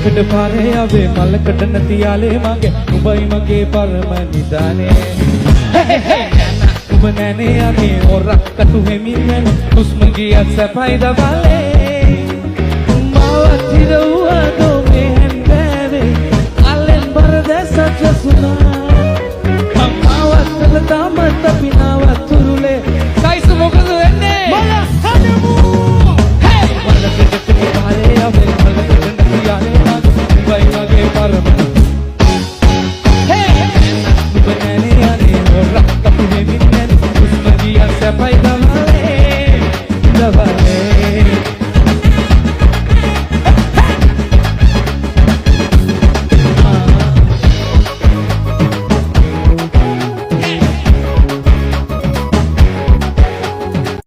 මලකඩ පාරේ ආවේ මලකඩ නැති යාලේ මගේ උඹයි මගේ පරම නිදානේ උඹ නැනේ යන්නේ ඔරක් කටු වෙමින් යන හුස්ම ගියත් සැපයි දවල්ේ මාව තිරුවා දෝමේ හැන්දෑවේ අල්ලෙන් බර දැසත් සුනා අම්මාවත් තාමත් පිනාවත් තුරුලේ කයිස මොකද වෙන්නේ මල හදමු මලකඩ පාරේ ආවේ Bye.